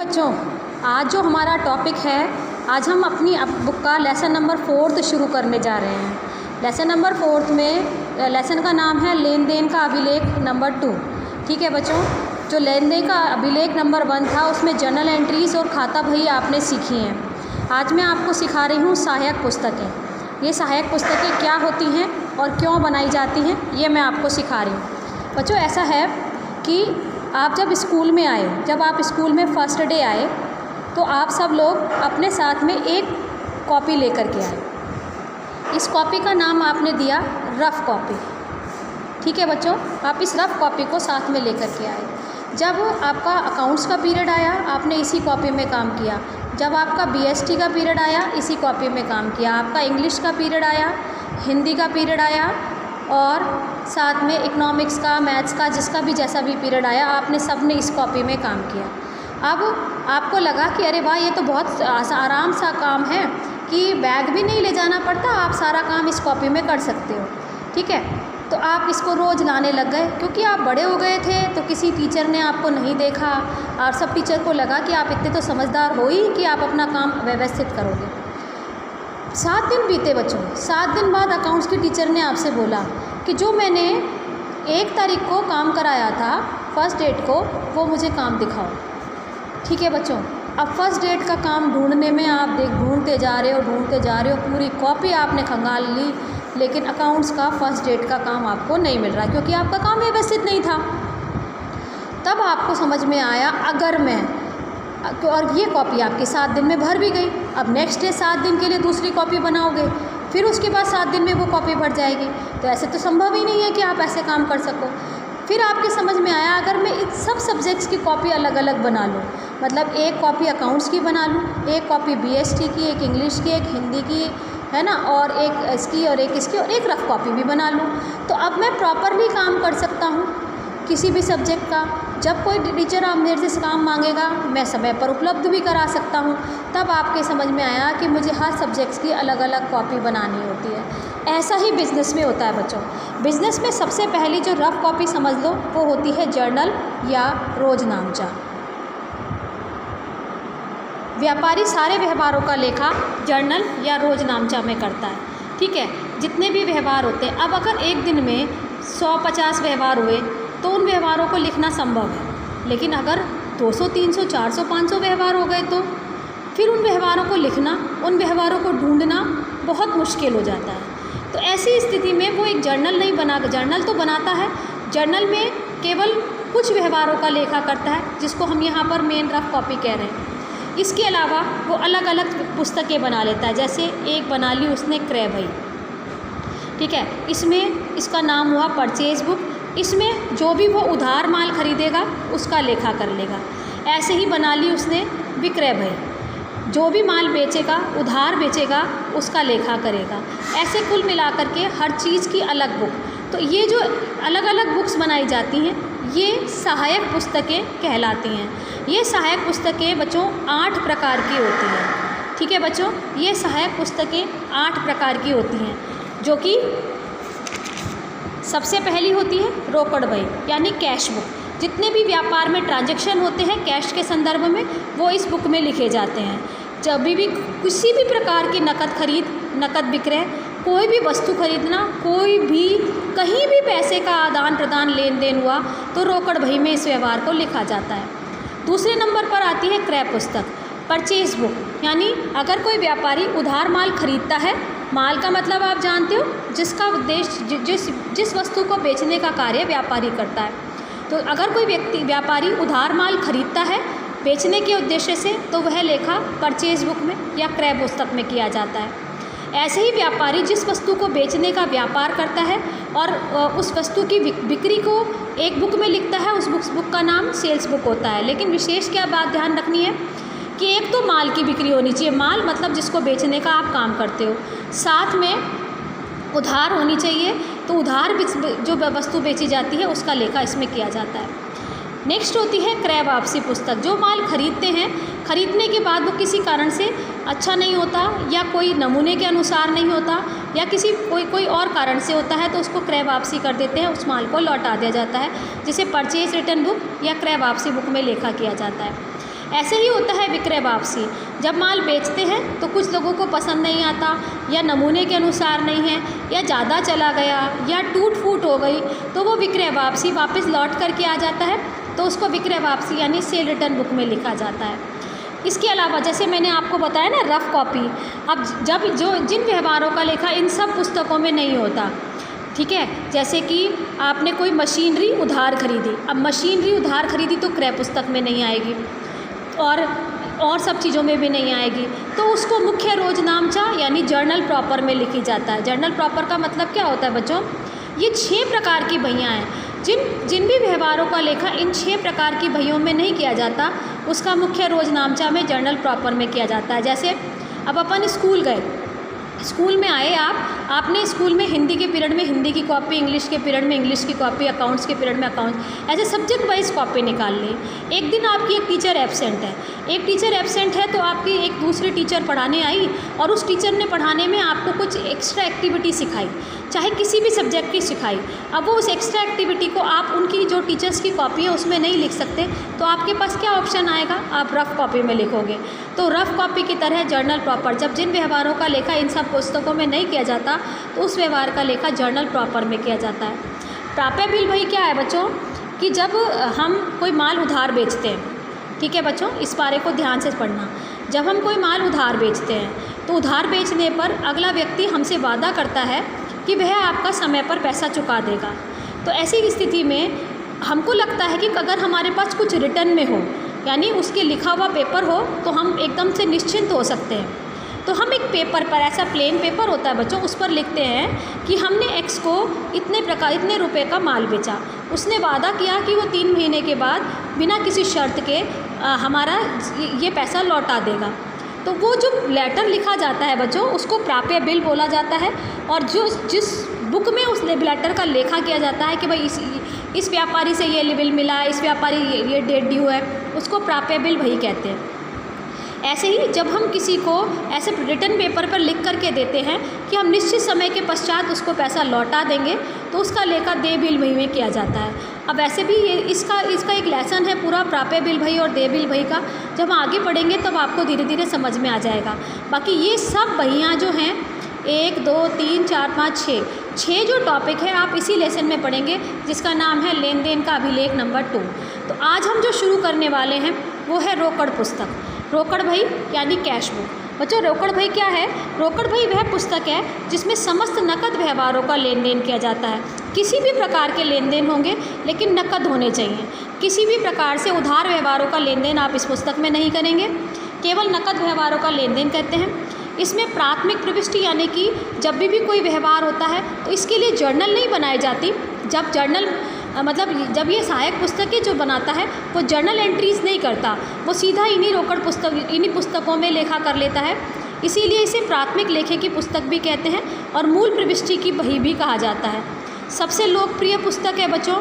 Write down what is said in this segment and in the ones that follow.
बच्चों, आज जो हमारा टॉपिक है, आज हम अपनी बुक का लेसन नंबर 4 शुरू करने जा रहे हैं। लेसन नंबर 4 में लेसन का नाम है लेन देन का अभिलेख नंबर 2। ठीक है बच्चों, जो लेन देन का अभिलेख नंबर 1 था उसमें जर्नल एंट्रीज और खाता बही आपने सीखी हैं। आज मैं आपको सिखा रही हूँ सहायक पुस्तकें। ये सहायक पुस्तकें क्या होती हैं और क्यों बनाई जाती हैं, ये मैं आपको सिखा रही हूँ। बच्चों, ऐसा है कि आप जब स्कूल में आए, जब आप स्कूल में फर्स्ट डे आए, तो आप सब लोग अपने साथ में एक कॉपी लेकर के आए। इस कॉपी का नाम आपने दिया रफ़ कॉपी। ठीक है बच्चों, आप इस रफ़ कॉपी को साथ में लेकर के आए। जब आपका अकाउंट्स का पीरियड आया, आपने इसी कॉपी में काम किया। जब आपका बीएसटी का पीरियड आया, इसी कॉपी में काम किया। आपका इंग्लिश का पीरियड आया, हिंदी का पीरियड आया और साथ में इकोनॉमिक्स का, मैथ्स का, जिसका भी जैसा भी पीरियड आया, आपने सब ने इस कॉपी में काम किया। अब आपको लगा कि अरे वाह, ये तो बहुत आराम सा काम है कि बैग भी नहीं ले जाना पड़ता, आप सारा काम इस कॉपी में कर सकते हो। ठीक है, तो आप इसको रोज़ लाने लग गए। क्योंकि आप बड़े हो गए थे तो किसी टीचर ने आपको नहीं देखा और सब टीचर को लगा कि आप इतने तो समझदार हो ही कि आप अपना काम व्यवस्थित करोगे। 7 दिन बीते बच्चों। 7 दिन बाद अकाउंट्स की टीचर ने आपसे बोला कि जो मैंने 1 तारीख को काम कराया था, फर्स्ट डेट को, वो मुझे काम दिखाओ। ठीक है बच्चों, अब फर्स्ट डेट का काम ढूंढने में आप ढूंढते जा रहे हो, पूरी कॉपी आपने खंगाल ली, लेकिन अकाउंट्स का फर्स्ट डेट का काम आपको नहीं मिल रहा क्योंकि आपका काम व्यवस्थित नहीं था। तब आपको समझ में आया, अगर मैं, और ये कॉपी आपकी 7 दिन में भर भी गई। अब नेक्स्ट डे 7 दिन के लिए दूसरी कॉपी बनाओगे, फिर उसके बाद 7 दिन में वो कॉपी भर जाएगी। तो ऐसे तो संभव ही नहीं है कि आप ऐसे काम कर सको। फिर आपके समझ में आया, अगर मैं इन सब सब्जेक्ट्स की कॉपी अलग अलग बना लूँ, मतलब एक कॉपी अकाउंट्स की बना लूँ, एक कॉपी बीएसटी की, एक इंग्लिश की, एक हिंदी की, है ना, और एक इसकी और एक इसकी, और एक रफ़ कॉपी भी बना लूँ, तो अब मैं प्रॉपरली काम कर सकता हूँ किसी भी सब्जेक्ट का। जब कोई टीचर आप मेरे से काम मांगेगा, मैं समय पर उपलब्ध भी करा सकता हूँ। तब आपके समझ में आया कि मुझे हर सब्जेक्ट्स की अलग अलग कॉपी बनानी होती है। ऐसा ही बिज़नेस में होता है बच्चों। बिज़नेस में सबसे पहली जो रफ़ कॉपी समझ लो, वो होती है जर्नल या रोज़नामचा। व्यापारी सारे व्यवहारों का लेखा जर्नल या रोज़नामचा में करता है। ठीक है, जितने भी व्यवहार होते हैं। अब अगर एक दिन में 100-50 व्यवहार हुए तो उन व्यवहारों को लिखना संभव है, लेकिन अगर 200, 300, 400, 500 व्यवहार हो गए तो फिर उन व्यवहारों को लिखना, उन व्यवहारों को ढूंढना बहुत मुश्किल हो जाता है। तो ऐसी स्थिति में वो एक जर्नल नहीं बना, जर्नल तो बनाता है, जर्नल में केवल कुछ व्यवहारों का लेखा करता है, जिसको हम यहाँ पर मेन रफ़ कॉपी कह रहे हैं। इसके अलावा वो अलग अलग पुस्तकें बना लेता है। जैसे एक बना ली उसने क्रय बही। ठीक है, इसमें इसका नाम हुआ परचेज बुक। इसमें जो भी वो उधार माल खरीदेगा उसका लेखा कर लेगा। ऐसे ही बना ली उसने विक्रय बही, जो भी माल बेचेगा, उधार बेचेगा, उसका लेखा करेगा। ऐसे कुल मिलाकर के हर चीज़ की अलग बुक। तो ये जो अलग अलग बुक्स बनाई जाती हैं, ये सहायक पुस्तकें कहलाती हैं। ये सहायक पुस्तकें बच्चों 8 प्रकार की होती हैं। ठीक है बच्चों, ये सहायक पुस्तकें 8 प्रकार की होती हैं, जो कि सबसे पहली होती है रोकड़ बही, यानी कैश बुक। जितने भी व्यापार में ट्रांजैक्शन होते हैं कैश के संदर्भ में, वो इस बुक में लिखे जाते हैं। जब भी किसी भी प्रकार की नकद खरीद, नकद विक्रय, कोई भी वस्तु खरीदना, कोई भी कहीं भी पैसे का आदान प्रदान, लेन देन हुआ, तो रोकड़ बही में इस व्यवहार को लिखा जाता है। दूसरे नंबर पर आती है क्रय पुस्तक, परचेज बुक, यानी अगर कोई व्यापारी उधार माल खरीदता है, माल का मतलब आप जानते हो, जिसका उद्देश्य, जिस वस्तु को बेचने का कार्य व्यापारी करता है। तो अगर कोई व्यापारी उधार माल खरीदता है बेचने के उद्देश्य से, तो वह लेखा परचेज बुक में या क्रय पुस्तक में किया जाता है। ऐसे ही व्यापारी जिस वस्तु को बेचने का व्यापार करता है और उस वस्तु की बिक्री को एक बुक में लिखता है, उस बुक का नाम सेल्स बुक होता है। लेकिन विशेष क्या बात ध्यान रखनी है कि एक तो माल की बिक्री होनी चाहिए, माल मतलब जिसको बेचने का आप काम करते हो, साथ में उधार होनी चाहिए। तो उधार जो वस्तु बेची जाती है उसका लेखा इसमें किया जाता है। नेक्स्ट होती है क्रय वापसी पुस्तक। जो माल खरीदते हैं, खरीदने के बाद वो किसी कारण से अच्छा नहीं होता या कोई नमूने के अनुसार नहीं होता या कोई और कारण से होता है, तो उसको क्रय वापसी कर देते हैं, उस माल को लौटा दिया जाता है, जिसे परचेज रिटर्न बुक या क्रय वापसी बुक में लेखा किया जाता है। ऐसे ही होता है विक्रय वापसी। जब माल बेचते हैं तो कुछ लोगों को पसंद नहीं आता, या नमूने के अनुसार नहीं है, या ज़्यादा चला गया, या टूट फूट हो गई, तो वो विक्रय वापसी वापस लौट करके आ जाता है, तो उसको विक्रय वापसी यानी सेल रिटर्न बुक में लिखा जाता है। इसके अलावा जैसे मैंने आपको बताया ना रफ़ कॉपी, अब जब जिन व्यवहारों का लेखा इन सब पुस्तकों में नहीं होता, ठीक है, जैसे कि आपने कोई मशीनरी उधार खरीदी, अब मशीनरी उधार खरीदी तो क्रय पुस्तक में नहीं आएगी और सब चीज़ों में भी नहीं आएगी, तो उसको मुख्य रोजनामचा यानी जर्नल प्रॉपर में लिखी जाता है। जर्नल प्रॉपर का मतलब क्या होता है बच्चों, ये 6 प्रकार की बहियाँ हैं। जिन भी व्यवहारों का लेखा इन 6 प्रकार की बहियों में नहीं किया जाता, उसका मुख्य रोजनामचा में जर्नल प्रॉपर में किया जाता है। जैसे अब अपन स्कूल गए, स्कूल में आए आपने स्कूल में हिंदी के पीरियड में हिंदी की कॉपी, इंग्लिश के पीरियड में इंग्लिश की कॉपी, अकाउंट्स के पीरियड में अकाउंट्स, ऐसे सब्जेक्ट वाइज कॉपी निकाल ली। एक दिन आपकी एक टीचर एब्सेंट है, तो आपकी एक दूसरी टीचर पढ़ाने आई और उस टीचर ने पढ़ाने में आपको कुछ एक्स्ट्रा एक्टिविटी सिखाई, चाहे किसी भी सब्जेक्ट की सिखाई। अब वो उस एक्स्ट्रा एक्टिविटी को आप उनकी जो टीचर्स की कॉपी है उसमें नहीं लिख सकते, तो आपके पास क्या ऑप्शन आएगा, आप रफ़ कॉपी में लिखोगे। तो रफ़ कॉपी की तरह जर्नल प्रॉपर, जब जिन व्यवहारों का लेखा इन सब पुस्तकों में नहीं किया जाता, तो उस व्यवहार का लेखा जर्नल प्रॉपर में किया जाता है। प्राप्य बिल भाई क्या है बच्चों, कि जब हम कोई माल उधार बेचते हैं, ठीक है बच्चों, इस बारे को ध्यान से पढ़ना। जब हम कोई माल उधार बेचते हैं तो उधार बेचने पर अगला व्यक्ति हमसे वादा करता है कि वह आपका समय पर पैसा चुका देगा। तो ऐसी स्थिति में हमको लगता है कि अगर हमारे पास कुछ रिटर्न में हो, यानी उसके लिखा हुआ पेपर हो, तो हम एकदम से निश्चिंत हो सकते हैं। तो हम एक पेपर पर, ऐसा प्लेन पेपर होता है बच्चों, उस पर लिखते हैं कि हमने एक्स को इतने रुपए का माल बेचा। उसने वादा किया कि वो 3 महीने के बाद बिना किसी शर्त के हमारा ये पैसा लौटा देगा। तो वो जो लेटर लिखा जाता है बच्चों, उसको प्राप्य बिल बोला जाता है। और जिस बुक में उस लेटर का लेखा किया जाता है कि भाई इस व्यापारी से ये बिल मिला, इस व्यापारी ये डेट ड्यू है, उसको प्राप्य बिल वही कहते हैं। ऐसे ही जब हम किसी को ऐसे रिटर्न पेपर पर लिख करके देते हैं कि हम निश्चित समय के पश्चात उसको पैसा लौटा देंगे, तो उसका लेखा देय बिल भई में किया जाता है। अब वैसे भी ये इसका एक लेसन है पूरा प्राप्य बिल भई और देय बिल भई का, जब आगे पढ़ेंगे तब आपको धीरे धीरे समझ में आ जाएगा। बाकी ये सब बहियाँ जो हैं 1, 2, 3, 4, 5, 6 जो टॉपिक है आप इसी लेसन में पढ़ेंगे, जिसका नाम है लेन देन का अभिलेख नंबर 2। तो आज हम जो शुरू करने वाले हैं वो है रोकड़ पुस्तक, रोकड़ भई यानी कैश बुक। बच्चों रोकड़ भई क्या है, रोकड़ भई वह पुस्तक है जिसमें समस्त नकद व्यवहारों का लेन देन किया जाता है। किसी भी प्रकार के लेन देन होंगे लेकिन नकद होने चाहिए। किसी भी प्रकार से उधार व्यवहारों का लेन देन आप इस पुस्तक में नहीं करेंगे, केवल नकद व्यवहारों का लेन देन करते हैं। इसमें प्राथमिक प्रविष्टि यानी कि जब भी कोई व्यवहार होता है तो इसके लिए जर्नल नहीं बनाई जाती। जब जर्नल मतलब जब ये सहायक पुस्तकें जो बनाता है वो जर्नल एंट्रीज नहीं करता, वो सीधा इन्हीं पुस्तकों में लेखा कर लेता है। इसीलिए इसे प्राथमिक लेखे की पुस्तक भी कहते हैं और मूल प्रविष्टि की बही भी कहा जाता है। सबसे लोकप्रिय पुस्तक है बच्चों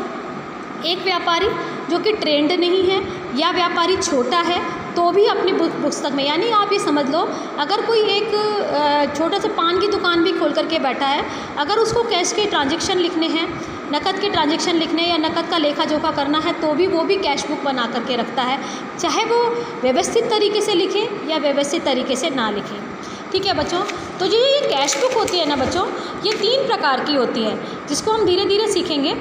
एक व्यापारी जो कि ट्रेंड नहीं है या व्यापारी छोटा है तो भी अपनी पुस्तक में, यानी आप ये समझ लो अगर कोई एक छोटा सा पान की दुकान भी खोल करके बैठा है, अगर उसको कैश के ट्रांजैक्शन लिखने हैं, नकद के ट्रांजैक्शन लिखने या नकद का लेखा जोखा करना है, तो भी वो भी कैश बुक बना करके रखता है, चाहे वो व्यवस्थित तरीके से लिखे या व्यवस्थित तरीके से ना लिखे। ठीक है बच्चों, तो ये कैश बुक होती है ना बच्चों, ये 3 प्रकार की होती है जिसको हम धीरे धीरे सीखेंगे।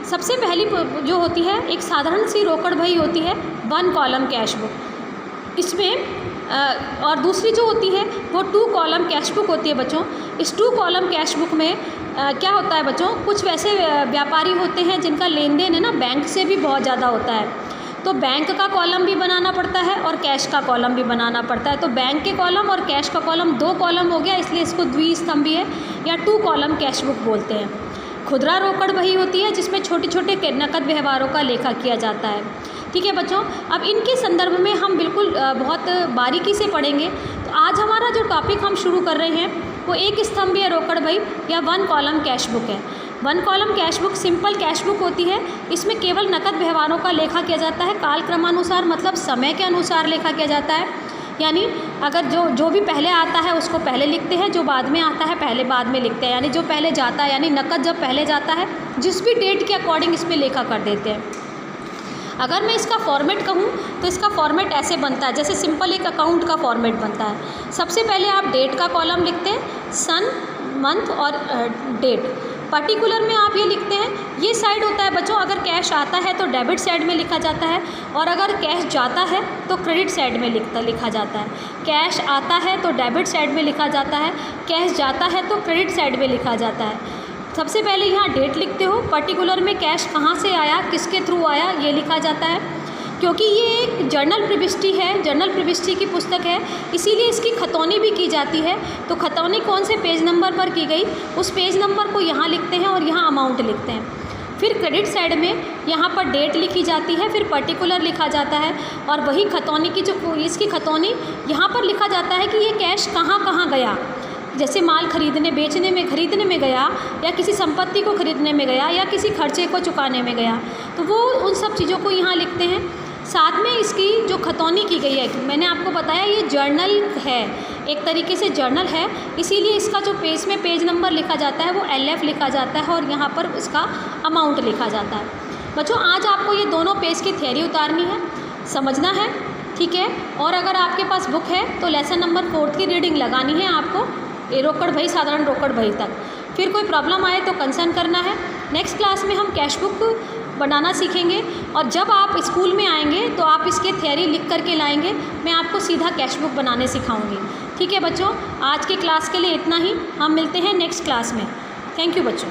सबसे पहली जो होती है एक साधारण सी रोकड़ भई होती है 1 कॉलम कैश बुक, इसमें और दूसरी जो होती है वो 2 कॉलम कैश बुक होती है बच्चों। इस 2 कॉलम कैश बुक में क्या होता है बच्चों, कुछ वैसे व्यापारी होते हैं जिनका लेन देन है ना बैंक से भी बहुत ज़्यादा होता है, तो बैंक का कॉलम भी बनाना पड़ता है और कैश का कॉलम भी बनाना पड़ता है। तो बैंक के कॉलम और कैश का कॉलम 2 कॉलम हो गया, इसलिए इसको द्विस्तंभी है या 2 कॉलम कैश बुक बोलते हैं। खुदरा रोकड़ वही होती है जिसमें छोटे छोटे नकद व्यवहारों का लेखा किया जाता है। ठीक है बच्चों, अब इनके संदर्भ में हम बिल्कुल बहुत बारीकी से पढ़ेंगे। तो आज हमारा जो टॉपिक हम शुरू कर रहे हैं वो 1 स्तंभीय रोकड़ भई या 1 कॉलम कैश बुक है। 1 column cash book simple cash book होती है, इसमें केवल नकद व्यवहारों का लेखा किया जाता है, काल क्रमानुसार मतलब समय के अनुसार लेखा किया जाता है। यानी अगर जो भी पहले आता है उसको पहले लिखते हैं, जो बाद में आता है पहले बाद में लिखते हैं, यानी जो पहले जाता है यानी नकद जब पहले जाता है जिस भी डेट के अकॉर्डिंग इसमें लेखा कर देते हैं। अगर मैं इसका फॉर्मेट कहूँ तो इसका फॉर्मेट ऐसे बनता है, जैसे सिंपल एक अकाउंट का फॉर्मेट बनता है। सबसे पहले आप डेट का कॉलम लिखते हैं, सन, मंथ और डेट। पर्टिकुलर में आप ये लिखते हैं, ये साइड होता है बच्चों, अगर कैश आता है तो डेबिट साइड में लिखा जाता है, और अगर कैश जाता है तो क्रेडिट साइड में लिखा जाता है। कैश आता है तो डेबिट साइड में लिखा जाता है, कैश जाता है तो क्रेडिट साइड में लिखा जाता है। सबसे पहले यहाँ डेट लिखते हो, पर्टिकुलर में कैश कहाँ से आया, किसके थ्रू आया, ये लिखा जाता है। क्योंकि ये एक जर्नल प्रविष्टि है, जर्नल प्रविष्टि की पुस्तक है, इसीलिए इसकी खतौनी भी की जाती है। तो खतौनी कौन से पेज नंबर पर की गई, उस पेज नंबर को यहाँ लिखते हैं और यहाँ अमाउंट लिखते हैं। फिर क्रेडिट साइड में यहाँ पर डेट लिखी जाती है, फिर पर्टिकुलर लिखा जाता है, और वही खतौनी की जो इसकी खतौनी यहाँ पर लिखा जाता है कि ये कैश कहाँ कहाँ गया। जैसे माल खरीदने बेचने में खरीदने में गया, या किसी संपत्ति को खरीदने में गया, या किसी खर्चे को चुकाने में गया, तो वो उन सब चीज़ों को यहाँ लिखते हैं। साथ में इसकी जो खतौनी की गई है, मैंने आपको बताया ये जर्नल है, एक तरीके से जर्नल है, इसीलिए इसका जो पेज में पेज नंबर लिखा जाता है वो LF लिखा जाता है, और यहाँ पर उसका अमाउंट लिखा जाता है। बच्चों आज आपको ये दोनों पेज की थ्योरी उतारनी है, समझना है, ठीक है। और अगर आपके पास बुक है तो लेसन नंबर 4 की रीडिंग लगानी है आपको, ये रोकड़ भई साधारण रोकड़ भई तक। फिर कोई प्रॉब्लम आए तो कंसर्न करना है। नेक्स्ट क्लास में हम कैश बुक बनाना सीखेंगे, और जब आप स्कूल में आएंगे तो आप इसके थ्योरी लिख करके लाएंगे, मैं आपको सीधा कैश बुक बनाने सिखाऊंगी। ठीक है बच्चों, आज के क्लास के लिए इतना ही, हम मिलते हैं नेक्स्ट क्लास में। थैंक यू बच्चों।